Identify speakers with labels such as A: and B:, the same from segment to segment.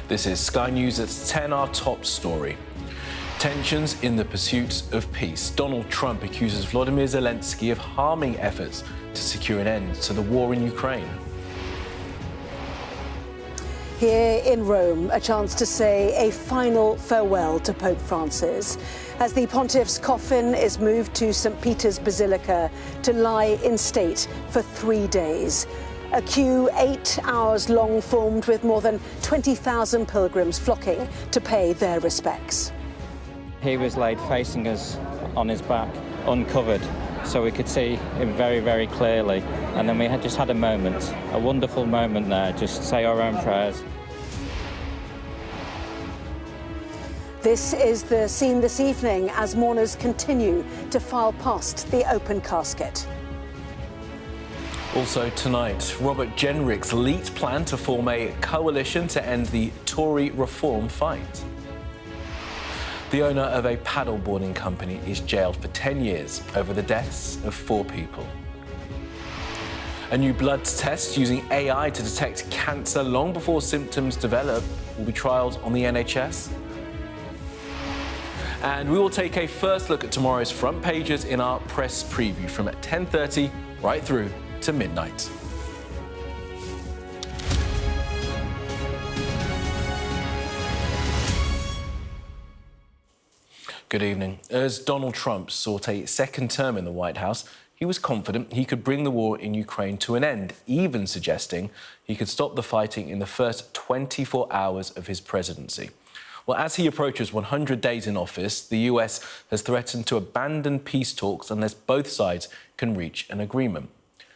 A: This is Sky News at 10, our top story. Tensions in the pursuit of peace. Donald Trump accuses Volodymyr Zelenskyy of harming efforts to secure an end to the war in Ukraine.
B: Here in Rome, a chance to say a final farewell to Pope Francis as the pontiff's coffin is moved to St. Peter's Basilica to lie in state for 3 days. A queue 8 hours long formed with more than 20,000 pilgrims flocking to pay their respects.
C: He was laid facing us on his back, uncovered, so we could see him very, very clearly. And then we had just had a moment, a wonderful moment there, just say our own prayers.
B: This is the scene this evening as mourners continue to file past the open casket.
A: Also tonight, Robert Jenrick's leaked plan to form a coalition to end the Tory reform fight. The owner of a paddleboarding company is jailed for 10 years over the deaths of 4 people. A new blood test using AI to detect cancer long before symptoms develop will be trialled on the NHS. And we will take a first look at tomorrow's front pages in our press preview from 10:30 right through to midnight. Good evening. As Donald Trump sought a second term in the White House, he was confident he could bring the war in Ukraine to an end, even suggesting he could stop the fighting in the first 24 hours of his presidency. Well, as he approaches 100 days in office, the US has threatened to abandon peace talks unless both sides can reach an agreement.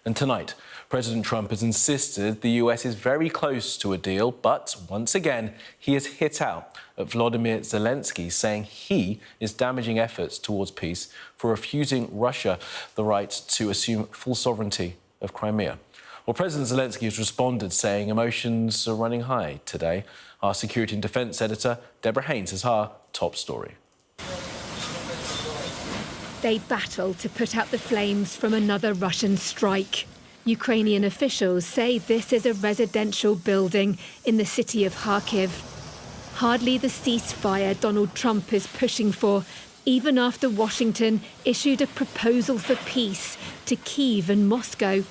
A: And tonight, President Trump has insisted the US is very close to a deal, but once again, he has hit out at Volodymyr Zelenskyy, saying he is damaging efforts towards peace for refusing Russia the right to assume full sovereignty of Crimea. Well, President Zelenskyy has responded, saying emotions are running high today. Our security and defence editor, Deborah Haynes, has our top story.
D: They battle to put out the flames from another Russian strike. Ukrainian officials say this is a residential building in the city of Kharkiv. Hardly the ceasefire Donald Trump is pushing for, even after Washington issued a proposal for peace to Kyiv and Moscow.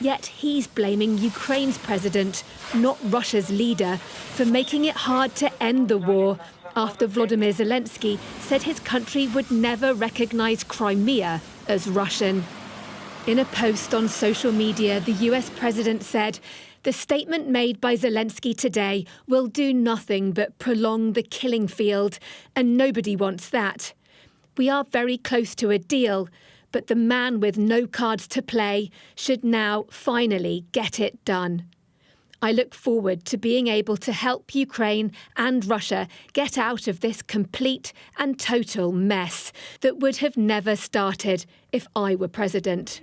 D: Yet he's blaming Ukraine's president, not Russia's leader, for making it hard to end the war after Volodymyr Zelenskyy said his country would never recognise Crimea as Russian. In a post on social media, the US president said, "The statement made by Zelenskyy today will do nothing but prolong the killing field, and nobody wants that. We are very close to a deal, but the man with no cards to play should now finally get it done. I look forward to being able to help Ukraine and Russia get out of this complete and total mess that would have never started if I were president."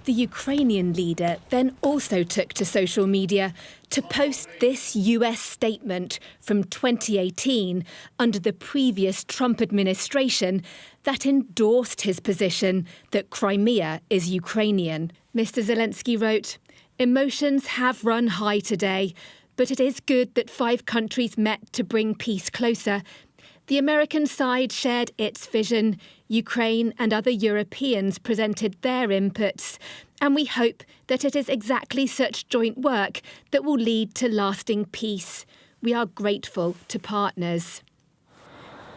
D: The Ukrainian leader then also took to social media to post this US statement from 2018 under the previous Trump administration that endorsed his position that Crimea is Ukrainian. Mr. Zelenskyy wrote, "Emotions have run high today, but it is good that 5 countries met to bring peace closer. The American side shared its vision, Ukraine and other Europeans presented their inputs, and we hope that it is exactly such joint work that will lead to lasting peace. We are grateful to partners."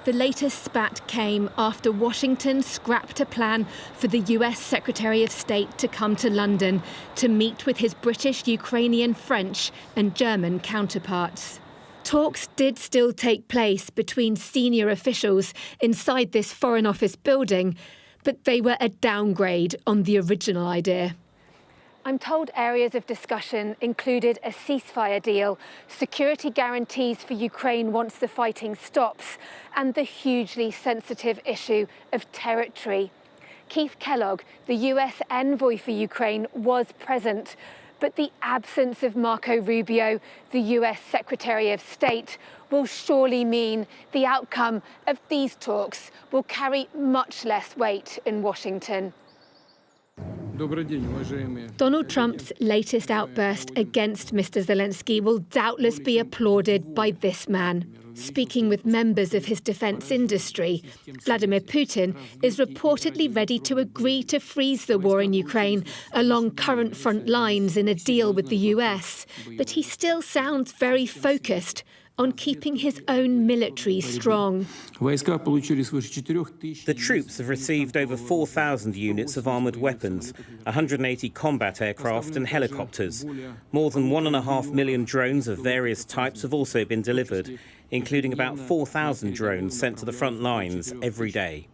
D: The latest spat came after Washington scrapped a plan for the US Secretary of State to come to London to meet with his British, Ukrainian, French and German counterparts. Talks did still take place between senior officials inside this Foreign Office building, but they were a downgrade on the original idea. I'm told areas of discussion included a ceasefire deal, security guarantees for Ukraine once the fighting stops, and the hugely sensitive issue of territory. Keith Kellogg, the US envoy for Ukraine, was present, but the absence of Marco Rubio, the US Secretary of State, will surely mean the outcome of these talks will carry much less weight in Washington. Donald Trump's latest outburst against Mr. Zelenskyy will doubtless be applauded by this man. Speaking with members of his defence industry, Vladimir Putin is reportedly ready to agree to freeze the war in Ukraine along current front lines in a deal with the US. But he still sounds very focused on keeping his own military strong.
E: The troops have received over 4,000 units of armoured weapons, 180 combat aircraft and helicopters. More than 1.5 million drones of various types have also been delivered, including about 4,000 drones sent to the front lines every day.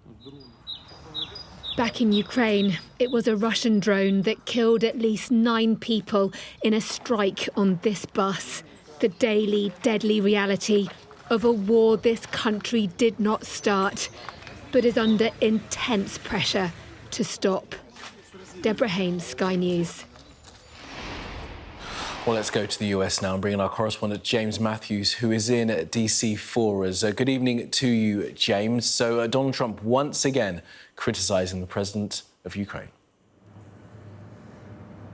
D: Back in Ukraine, it was a Russian drone that killed at least 9 people in a strike on this bus. The daily, deadly reality of a war this country did not start, but is under intense pressure to stop. Deborah Haynes, Sky News.
A: Well, let's go to the US now and bring in our correspondent James Matthews, who is in DC for us. Good evening to you, James. So Donald Trump once again criticising the president of Ukraine.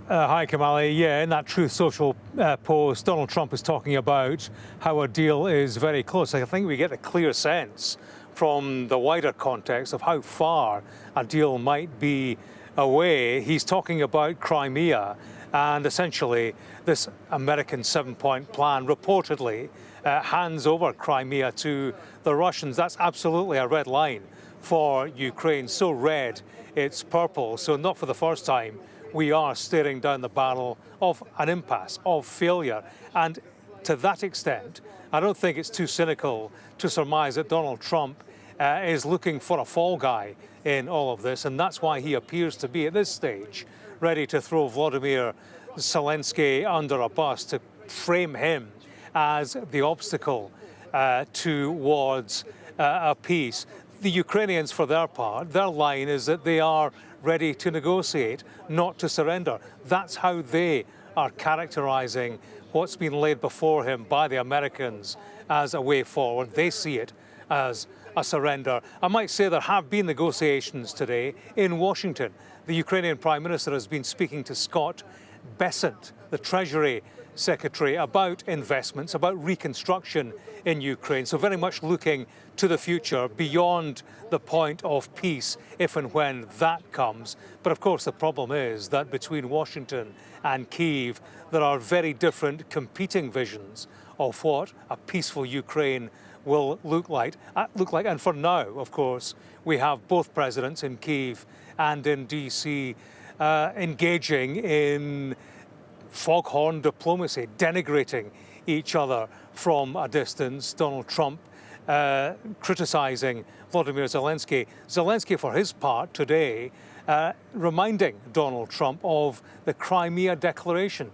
F: Hi, Kamali. Yeah, in that Truth Social post, Donald Trump is talking about how a deal is very close. I think we get a clear sense from the wider context of how far a deal might be away. He's talking about Crimea and essentially this American 7-point plan reportedly hands over Crimea to the Russians. That's absolutely a red line for Ukraine. So red, it's purple. So not for the first time we are staring down the barrel of an impasse, of failure. And to that extent, I don't think it's too cynical to surmise that Donald Trump is looking for a fall guy in all of this. And that's why he appears to be, at this stage, ready to throw Volodymyr Zelenskyy under a bus, to frame him as the obstacle towards a peace. The Ukrainians, for their part, their line is that they are ready to negotiate, not to surrender. That's how they are characterizing what's been laid before him by the Americans as a way forward. They see it as a surrender. I might say there have been negotiations today in Washington. The Ukrainian Prime Minister has been speaking to Scott Bessent, the Treasury Secretary, about investments, about reconstruction in Ukraine. So very much looking to the future, beyond the point of peace, if and when that comes. But of course, the problem is that between Washington and Kyiv, there are very different competing visions of what a peaceful Ukraine will look like. And for now, of course, we have both presidents in Kyiv and in DC engaging in foghorn diplomacy, denigrating each other from a distance. Donald Trump criticising Volodymyr Zelenskyy. Zelenskyy, for his part, today, reminding Donald Trump of the Crimea Declaration,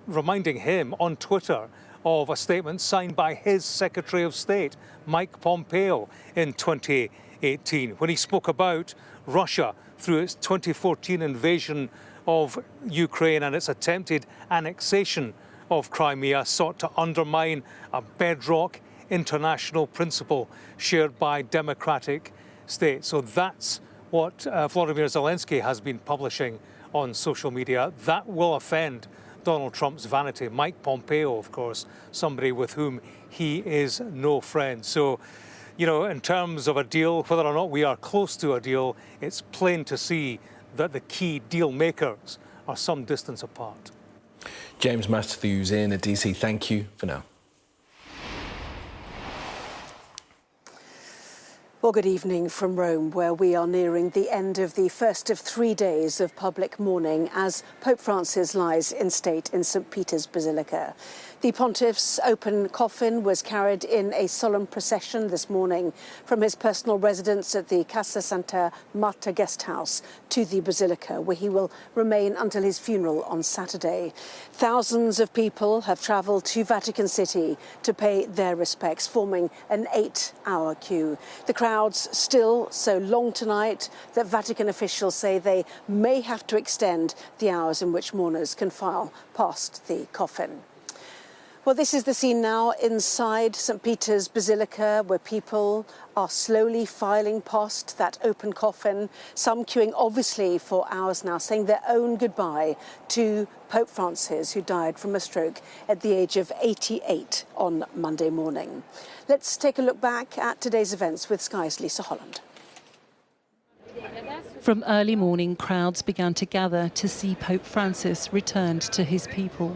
F: reminding him on Twitter of a statement signed by his Secretary of State, Mike Pompeo, in 2018, when he spoke about Russia through its 2014 invasion of Ukraine and its attempted annexation of Crimea, sought to undermine a bedrock international principle shared by democratic states. So that's what Volodymyr Zelenskyy has been publishing on social media. That will offend Donald Trump's vanity. Mike Pompeo, of course, somebody with whom he is no friend. So, you know, in terms of a deal, whether or not we are close to a deal, it's plain to see that the key deal makers are some distance apart.
A: James Matthews in DC, thank you for now.
B: Well, good evening from Rome, where we are nearing the end of the first of 3 days of public mourning as Pope Francis lies in state in St. Peter's Basilica. The pontiff's open coffin was carried in a solemn procession this morning from his personal residence at the Casa Santa Marta guest house to the Basilica, where he will remain until his funeral on Saturday. Thousands of people have travelled to Vatican City to pay their respects, forming an 8-hour queue. The crowds still so long tonight that Vatican officials say they may have to extend the hours in which mourners can file past the coffin. Well, this is the scene now inside St. Peter's Basilica, where people are slowly filing past that open coffin, some queuing obviously for hours now, saying their own goodbye to Pope Francis, who died from a stroke at the age of 88 on Monday morning. Let's take a look back at today's events with Sky's Lisa Holland.
G: From early morning, crowds began to gather to see Pope Francis returned to his people.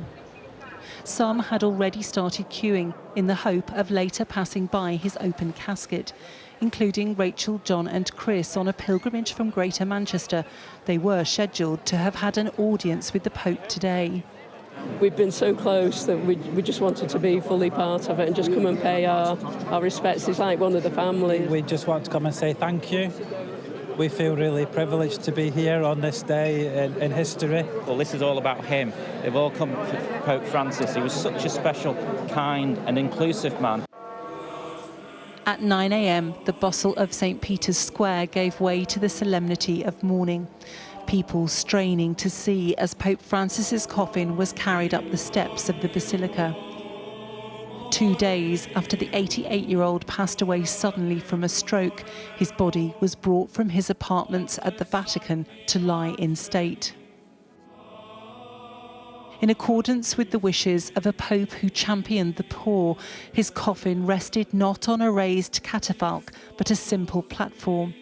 G: Some had already started queuing in the hope of later passing by his open casket, including Rachel, John and Chris on a pilgrimage from Greater Manchester. They were scheduled to have had an audience with the Pope today.
H: We've been so close that we just wanted to be fully part of it and just come and pay our respects. It's like one of the family.
I: We just want to come and say thank you. We feel really privileged to be here on this day in history.
C: Well, this is all about him. They've all come for Pope Francis. He was such a special, kind and inclusive man.
G: At 9 a.m, the bustle of St. Peter's Square gave way to the solemnity of mourning. People straining to see as Pope Francis's coffin was carried up the steps of the Basilica. 2 days after the 88-year-old passed away suddenly from a stroke, his body was brought from his apartments at the Vatican to lie in state. In accordance with the wishes of a pope who championed the poor, his coffin rested not on a raised catafalque, but a simple platform.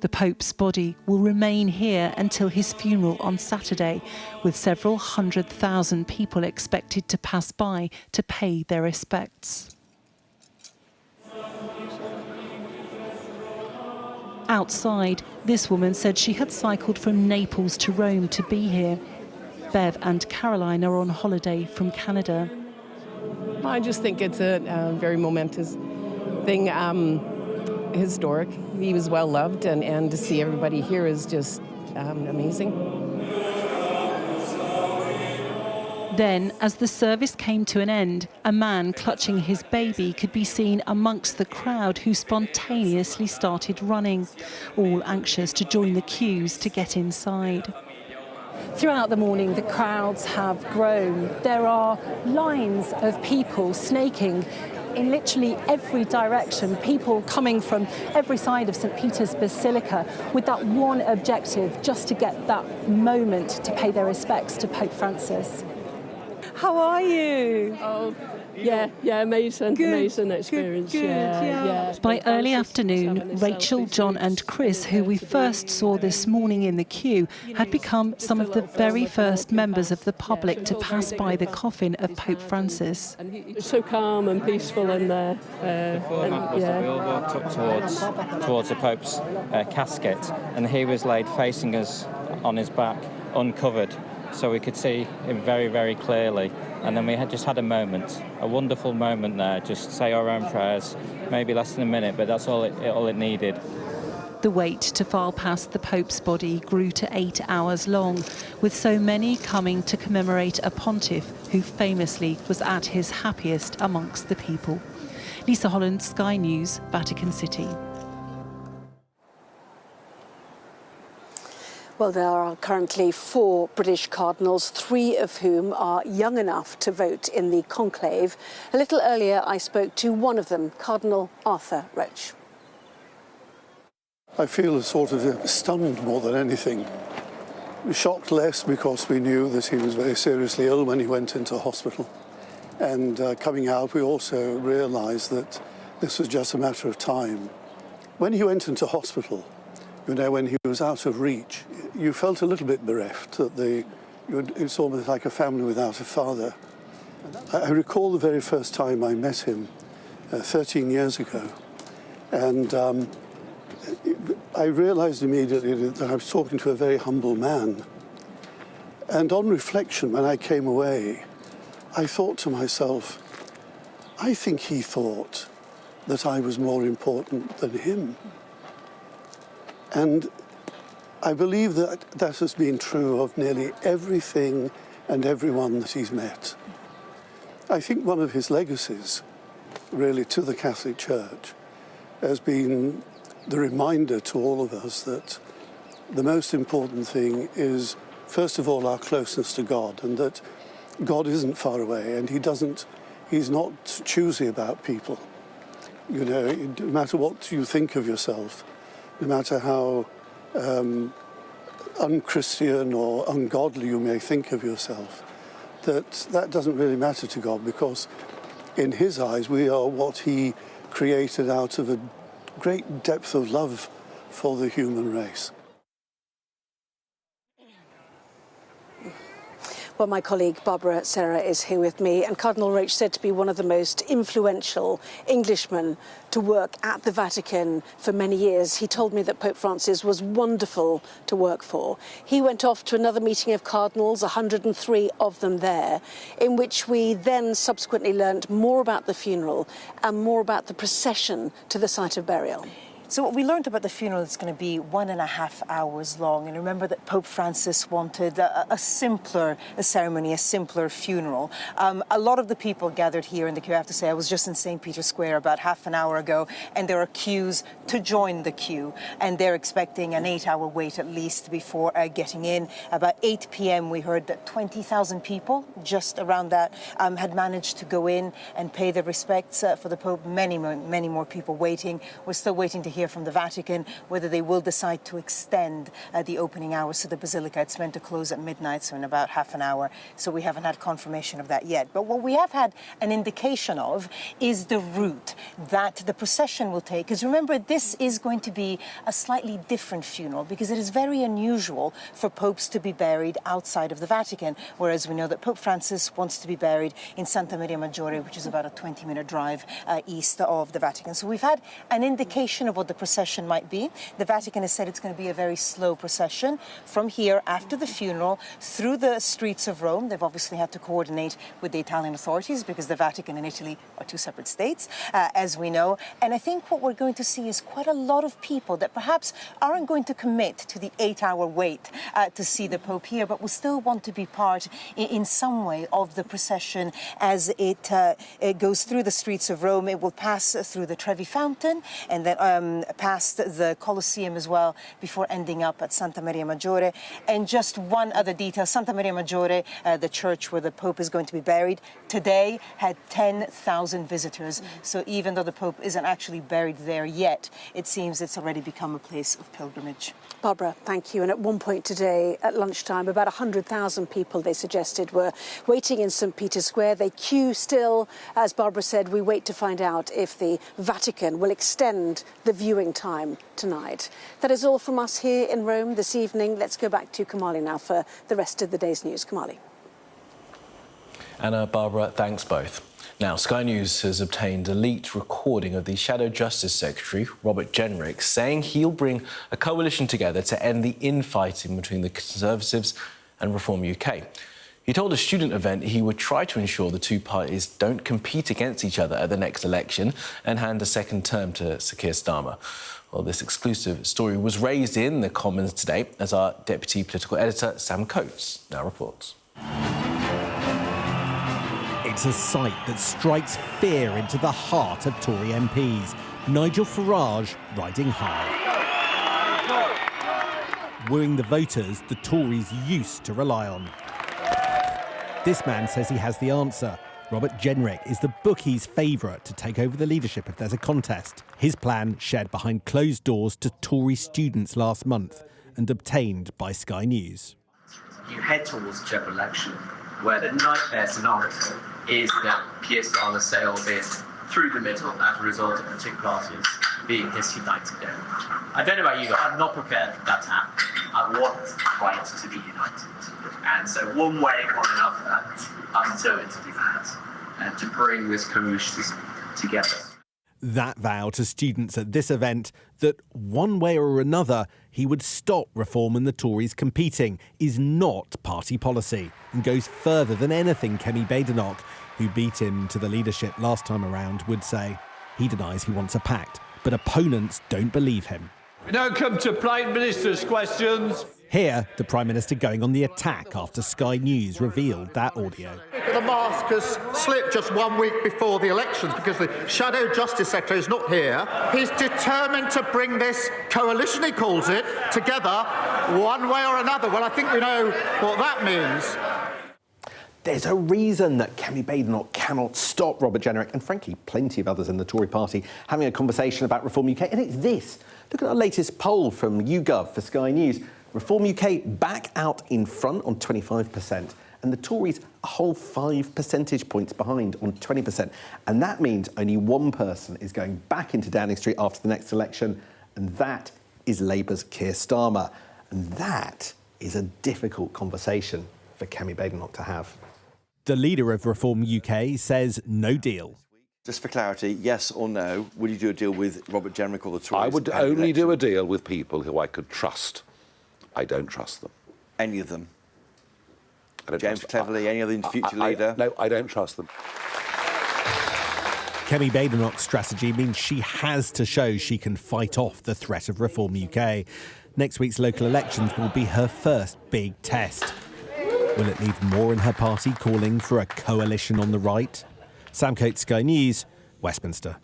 G: The Pope's body will remain here until his funeral on Saturday, with several 100,000 people expected to pass by to pay their respects. Outside, this woman said she had cycled from Naples to Rome to be here. Bev and Caroline are on holiday from Canada.
H: I just think it's a very momentous thing, historic. He was well loved, and to see everybody here is just amazing.
G: Then, as the service came to an end, a man clutching his baby could be seen amongst the crowd who spontaneously started running, all anxious to join the queues to get inside.
J: Throughout the morning, the crowds have grown. There are lines of people snaking in literally every direction, people coming from every side of St. Peter's Basilica with that one objective, just to get that moment to pay their respects to Pope Francis. How are you?
H: Oh, yeah, amazing, good, amazing experience. Good, yeah.
G: By early afternoon, Rachel, John and Chris, who we first saw this morning in the queue, had become some of the very first members of the public to pass by the coffin of Pope Francis.
H: It's so calm and peaceful in there.
C: Before that was that we all walked up towards the Pope's casket, and he was laid facing us on his back, uncovered, so we could see him very, very clearly. And then we just had a wonderful moment there, just say our own prayers, maybe less than a minute, but that's all it needed.
G: The wait to file past the Pope's body grew to 8 hours long, with so many coming to commemorate a pontiff who famously was at his happiest amongst the people. Lisa Holland, Sky News, Vatican City.
B: Well, there are currently 4 British cardinals, 3 of whom are young enough to vote in the conclave. A little earlier, I spoke to one of them, Cardinal Arthur Roach.
K: I feel sort of stunned more than anything. Shocked less because we knew that he was very seriously ill when he went into hospital. And coming out, we also realised that this was just a matter of time. When he went into hospital, you know, when he was out of reach, you felt a little bit bereft, that it's almost like a family without a father. I recall the very first time I met him 13 years ago, and I realised immediately that I was talking to a very humble man. And on reflection, when I came away, I thought to myself, I think he thought that I was more important than him. And I believe that that has been true of nearly everything and everyone that he's met. I think one of his legacies, really, to the Catholic Church has been the reminder to all of us that the most important thing is first of all, our closeness to God, and that God isn't far away, and he's not choosy about people. You know, no matter what you think of yourself, no matter how unchristian or ungodly you may think of yourself, that doesn't really matter to God, because in his eyes we are what he created out of a great depth of love for the human race.
B: Well, my colleague Barbara Serra is here with me, and Cardinal Roach said to be one of the most influential Englishmen to work at the Vatican for many years. He told me that Pope Francis was wonderful to work for. He went off to another meeting of cardinals, 103 of them there, in which we then subsequently learnt more about the funeral and more about the procession to the site of burial.
L: So what we learned about the funeral is going to be 1.5 hours long. And remember that Pope Francis wanted a simpler ceremony, a simpler funeral. A lot of the people gathered here in the queue, I have to say, I was just in St. Peter's Square about half an hour ago, and there are queues to join the queue. And they're expecting an 8-hour wait at least before getting in. About 8 p.m. we heard that 20,000 people, just around that, had managed to go in and pay their respects for the Pope. Many more people waiting. We're still waiting to hear from the Vatican whether they will decide to extend the opening hours to the Basilica. It's meant to close at midnight, so in about half an hour. So we haven't had confirmation of that yet. But what we have had an indication of is the route that the procession will take. Because remember, this is going to be a slightly different funeral, because it is very unusual for popes to be buried outside of the Vatican, whereas we know that Pope Francis wants to be buried in Santa Maria Maggiore, which is about a 20-minute drive east of the Vatican. So we've had an indication of what the procession might be. The Vatican has said it's going to be a very slow procession from here after the funeral through the streets of Rome. They've obviously had to coordinate with the Italian authorities, because the Vatican and Italy are two separate states, as we know. And I think what we're going to see is quite a lot of people that perhaps aren't going to commit to the 8-hour wait to see the Pope here, but will still want to be part in some way of the procession as it goes through the streets of Rome. It will pass through the Trevi Fountain and then past the Colosseum as well, before ending up at Santa Maria Maggiore. And just one other detail, Santa Maria Maggiore, the church where the Pope is going to be buried, today had 10,000 visitors. So even though the Pope isn't actually buried there yet, it seems it's already become a place of pilgrimage.
B: Barbara, thank you. And at one point today, at lunchtime, about 100,000 people, they suggested, were waiting in St. Peter's Square. They queue still. As Barbara said, we wait to find out if the Vatican will extend the viewing time tonight. That is all from us here in Rome this evening. Let's go back to Kamali now for the rest of the day's news. Kamali.
A: Anna, Barbara, thanks both. Now, Sky News has obtained a leaked recording of the Shadow Justice Secretary, Robert Jenrick, saying he'll bring a coalition together to end the infighting between the Conservatives and Reform UK. He told a student event he would try to ensure the two parties don't compete against each other at the next election and hand a second term to Sir Keir Starmer. Well, this exclusive story was raised in the Commons today, as our Deputy Political Editor, Sam Coates, now reports.
M: It's a sight that strikes fear into the heart of Tory MPs. Nigel Farage riding high. Wooing the voters the Tories used to rely on. This man says he has the answer. Robert Jenrick is the bookies' favourite to take over the leadership if there's a contest. His plan shared behind closed doors to Tory students last month and obtained by Sky News.
N: You head towards a general election where the nightmare scenario is that Keir Starmer's sail bid through the middle as a result of the two parties being disunited. I don't know about you, but I'm not prepared for that to happen. I want right to be united. And so one way or another, I'm determined to do that and to bring this coalition together.
M: That vow to students at this event that one way or another he would stop Reform and the Tories competing is not party policy and goes further than anything Kemi Badenoch, who beat him to the leadership last time around, would say. He denies he wants a pact, but opponents don't believe him.
O: We don't come to Prime Minister's questions.
M: Here, the Prime Minister going on the attack after Sky News revealed that audio.
P: the mask has slipped just 1 week before the elections because the Shadow Justice Secretary is not here. He's determined to bring this coalition, he calls it, together one way or another. Well, I think we know what that means.
M: There's a reason that Kemi Badenoch cannot stop Robert Jenrick and, frankly, plenty of others in the Tory party having a conversation about Reform UK, and it's this. Look at our latest poll from YouGov for Sky News. Reform UK back out in front on 25%, and the Tories a whole 5 percentage points behind on 20%. And that means only one person is going back into Downing Street after the next election, and that is Labour's Keir Starmer. And that is a difficult conversation for Kemi Badenoch to have. The leader of Reform UK says no deal.
Q: Just for clarity, yes or no, would you do a deal with Robert Jenrick or the Tories?
R: I would only do a deal with people who I could trust. I don't trust them.
Q: Any of them? James Cleverly, any other future leader?
R: No, I don't trust them.
M: Kemi Badenoch's strategy means she has to show she can fight off the threat of Reform UK. Next week's local elections will be her first big test. Will it leave more in her party calling for a coalition on the right? Sam Coates, Sky News, Westminster.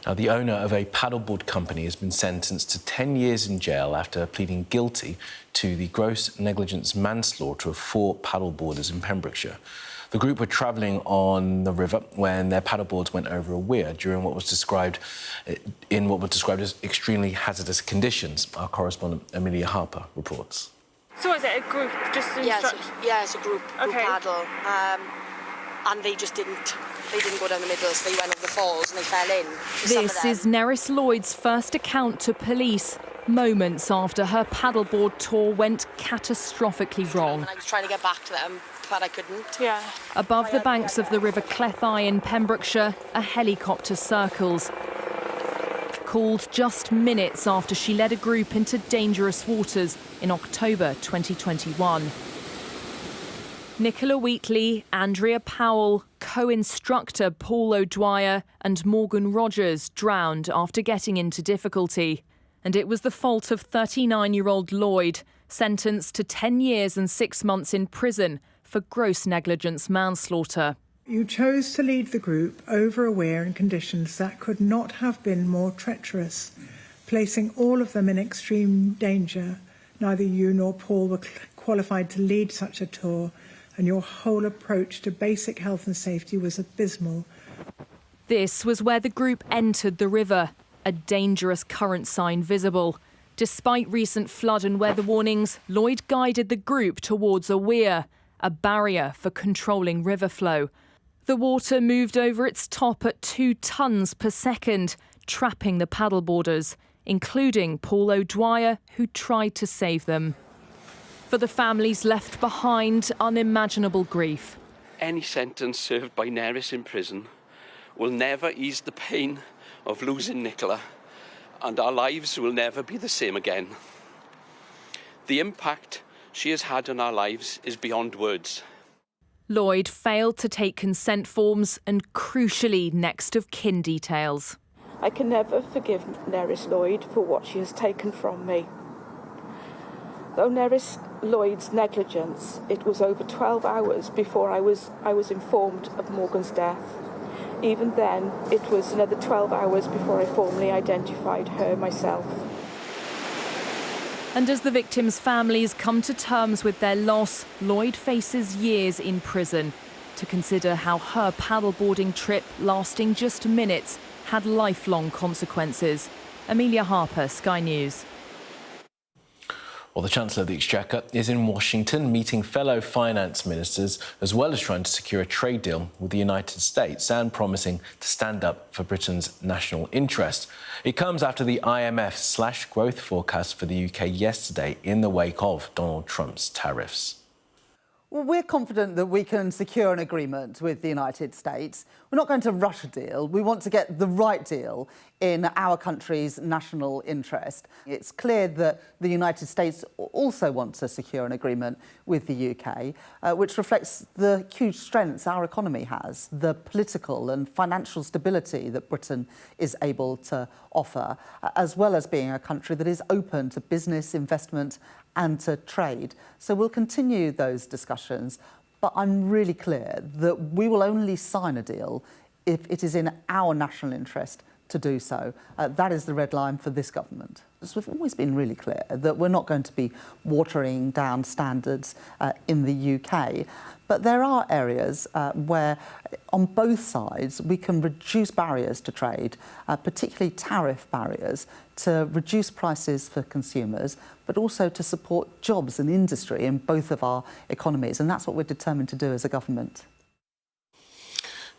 A: Now, the owner of a paddleboard company has been sentenced to 10 years in jail after pleading guilty to the gross negligence manslaughter of 4 paddleboarders in Pembrokeshire. The group were travelling on the river when their paddleboards went over a weir during what was described as extremely hazardous conditions. Our correspondent Amelia Harper reports.
S: So is it a group just
T: it's a group paddle, and they didn't go down the middle, so they went over the falls and they fell in.
U: This is Nerys Lloyd's first account to police, moments after her paddleboard tour went catastrophically wrong.
T: And I was trying to get back to them, but I couldn't.
S: Yeah.
U: Above the banks of the River Clethai in Pembrokeshire, a helicopter circles. Called just minutes after she led a group into dangerous waters in October 2021. Nicola Wheatley, Andrea Powell, co-instructor Paul O'Dwyer and Morgan Rogers drowned after getting into difficulty. And it was the fault of 39-year-old Lloyd, sentenced to 10 years and 6 months in prison for gross negligence manslaughter.
V: You chose to lead the group over a weir in conditions that could not have been more treacherous, placing all of them in extreme danger. Neither you nor Paul were qualified to lead such a tour, and your whole approach to basic health and safety was abysmal.
U: This was where the group entered the river, a dangerous current sign visible. Despite recent flood and weather warnings, Lloyd guided the group towards a weir, a barrier for controlling river flow. The water moved over its top at 2 tons per second, trapping the paddleboarders, including Paul O'Dwyer, who tried to save them. For the families left behind, unimaginable grief.
W: Any sentence served by Nerys in prison will never ease the pain of losing Nicola, and our lives will never be the same again. The impact she has had on our lives is beyond words.
U: Lloyd failed to take consent forms and, crucially, next of kin details.
X: I can never forgive Nerys Lloyd for what she has taken from me. Though Nerys Lloyd's negligence, it was over 12 hours before I was informed of Morgan's death. Even then, it was another 12 hours before I formally identified her myself.
U: And as the victims' families come to terms with their loss, Lloyd faces years in prison. To consider how her paddleboarding trip, lasting just minutes, had lifelong consequences. Amelia Harper, Sky News.
A: Well, the Chancellor of the Exchequer is in Washington meeting fellow finance ministers, as well as trying to secure a trade deal with the United States and promising to stand up for Britain's national interest. It comes after the IMF slashed growth forecast for the UK yesterday in the wake of Donald Trump's tariffs.
Y: Well, we're confident that we can secure an agreement with the United States. We're not going to rush a deal. We want to get the right deal in our country's national interest. It's clear that the United States also want to secure an agreement with the UK, which reflects the huge strengths our economy has, the political and financial stability that Britain is able to offer, as well as being a country that is open to business, investment and to trade. So we'll continue those discussions, But I'm really clear that we will only sign a deal if it is in our national interest to do so. That is the red line for this government. So we've always been really clear that we're not going to be watering down standards in the UK. But there are areas where, on both sides, we can reduce barriers to trade, particularly tariff barriers, to reduce prices for consumers, but also to support jobs and industry in both of our economies. And that's what we're determined to do as a government.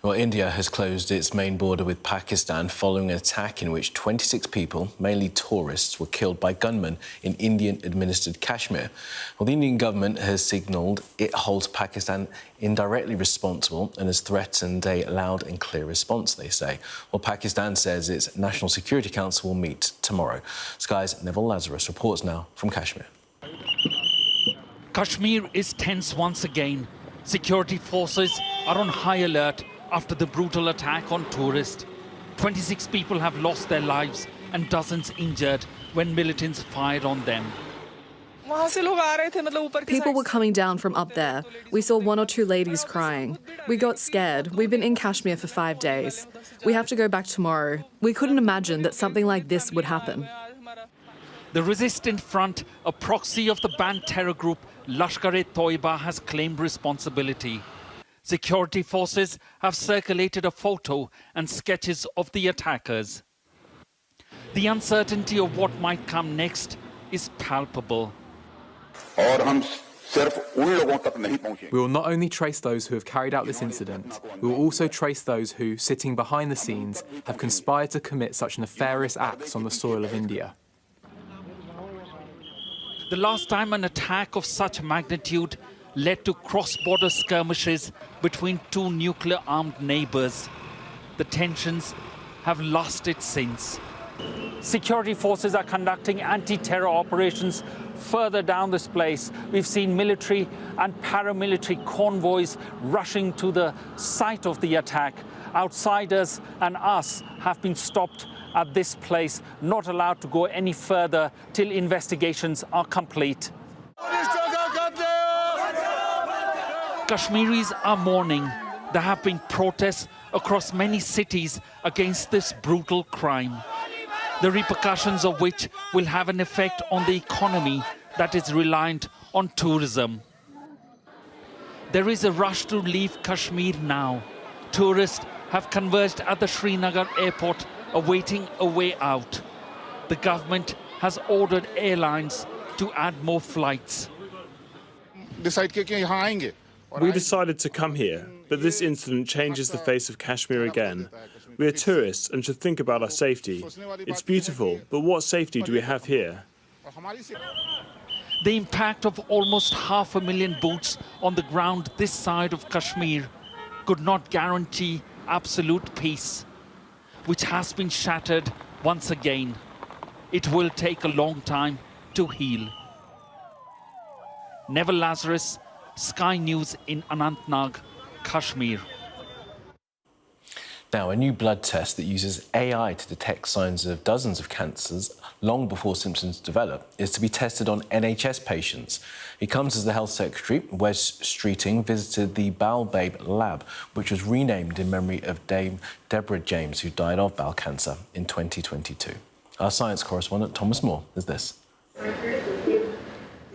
A: Well, India has closed its main border with Pakistan following an attack in which 26 people, mainly tourists, were killed by gunmen in Indian-administered Kashmir. Well, the Indian government has signalled it holds Pakistan indirectly responsible and has threatened a loud and clear response, they say. Well, Pakistan says its National Security Council will meet tomorrow. Sky's Neville Lazarus reports now from Kashmir.
D: Kashmir is tense once again. Security forces are on high alert after the brutal attack on tourists. 26 people have lost their lives and dozens injured when militants fired on them.
E: People were coming down from up there. We saw 1 or 2 ladies crying. We got scared. We've been in Kashmir for 5 days. We have to go back tomorrow. We couldn't imagine that something like this would happen.
D: The resistant front, a proxy of the banned terror group Lashkar-e-Toiba, has claimed responsibility. Security forces have circulated a photo and sketches of the attackers. The uncertainty of what might come next is palpable.
F: We will not only trace those who have carried out this incident, we will also trace those who, sitting behind the scenes, have conspired to commit such nefarious acts on the soil of India.
D: The last time an attack of such magnitude led to cross-border skirmishes between 2 nuclear-armed neighbours. The tensions have lasted since. Security forces are conducting anti-terror operations further down this place. We've seen military and paramilitary convoys rushing to the site of the attack. Outsiders and us have been stopped at this place, not allowed to go any further till investigations are complete. Kashmiris are mourning. There have been protests across many cities against this brutal crime, the repercussions of which will have an effect on the economy that is reliant on tourism. There is a rush to leave Kashmir now. Tourists have converged at the Srinagar airport awaiting a way out. The government has ordered airlines to add more flights.
I: We decided to come here, but this incident changes the face of Kashmir again. We are tourists and should think about our safety. It's beautiful, but what safety do we have here?
D: The impact of almost 500,000 boots on the ground this side of Kashmir could not guarantee absolute peace, which has been shattered once again. It will take a long time to heal. Neville Lazarus, Sky News in Anantnag, Kashmir.
A: Now, a new blood test that uses AI to detect signs of dozens of cancers long before symptoms develop is to be tested on NHS patients. It comes as the Health Secretary, Wes Streeting, visited the Bowel Babe lab, which was renamed in memory of Dame Deborah James, who died of bowel cancer in 2022. Our science correspondent, Thomas Moore, is this.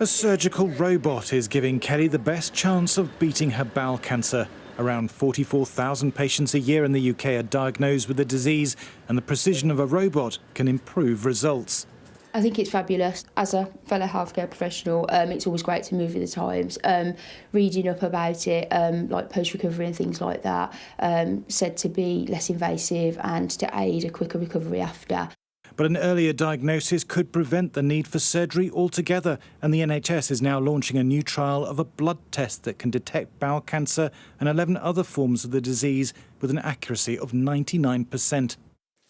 J: A surgical robot is giving Kelly the best chance of beating her bowel cancer. Around 44,000 patients a year in the UK are diagnosed with the disease, and the precision of a robot can improve results.
Z: I think it's fabulous. As a fellow healthcare professional, it's always great to move with the times. Reading up about it, like post-recovery and things like that, said to be less invasive and to aid a quicker recovery after.
J: But an earlier diagnosis could prevent the need for surgery altogether, and the NHS is now launching a new trial of a blood test that can detect bowel cancer and 11 other forms of the disease with an accuracy of 99%.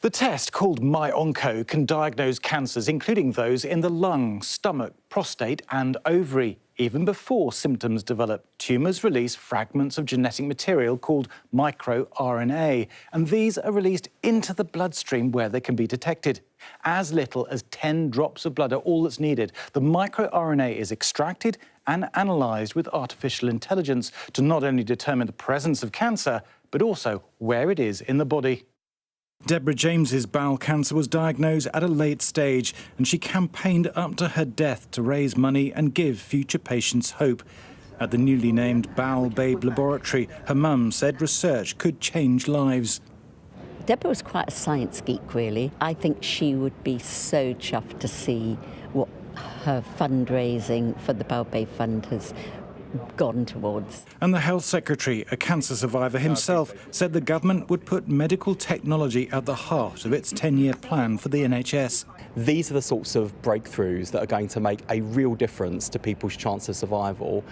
J: The test, called MyOnco, can diagnose cancers, including those in the lung, stomach, prostate and ovary. Even before symptoms develop, tumours release fragments of genetic material called microRNA, and these are released into the bloodstream where they can be detected. As little as 10 drops of blood are all that's needed. The microRNA is extracted and analysed with artificial intelligence to not only determine the presence of cancer, but also where it is in the body. Deborah James's bowel cancer was diagnosed at a late stage, and she campaigned up to her death to raise money and give future patients hope. At the newly named Bowel Babe Laboratory, her mum said research could change lives.
B: Deborah was quite a science geek, really. I think she would be so chuffed to see what her fundraising for the Bowel Babe Fund has gone towards.
J: And the Health Secretary, a cancer survivor himself, said the government would put medical technology at the heart of its 10-year plan for the NHS.
C: These are the sorts of breakthroughs that are going to make a real difference to people's chance of survival,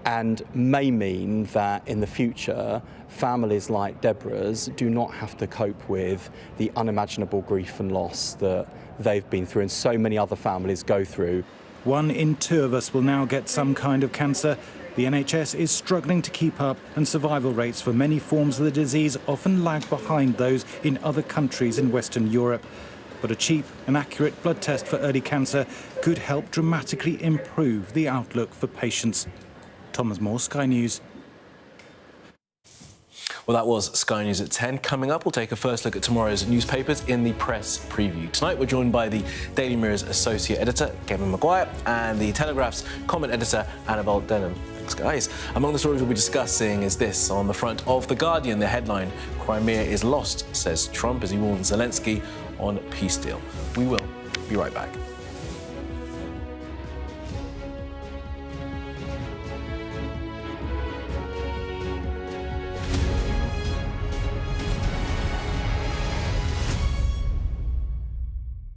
C: and may mean that in the future, families like Deborah's do not have to cope with the unimaginable grief and loss that they've been through and so many other families go through.
J: 1 in 2 of us will now get some kind of cancer. The NHS is struggling to keep up, and survival rates for many forms of the disease often lag behind those in other countries in Western Europe. But a cheap and accurate blood test for early cancer could help dramatically improve the outlook for patients. Thomas Moore, Sky News.
A: Well, that was Sky News at 10. Coming up, we'll take a first look at tomorrow's newspapers in the press preview. Tonight, we're joined by the Daily Mirror's associate editor, Kevin Maguire, and the Telegraph's comment editor, Annabelle Denham. Thanks, guys. Among the stories we'll be discussing is this. On the front of The Guardian, the headline, Crimea is lost, says Trump as he warns Zelenskyy on peace deal. We will be right back.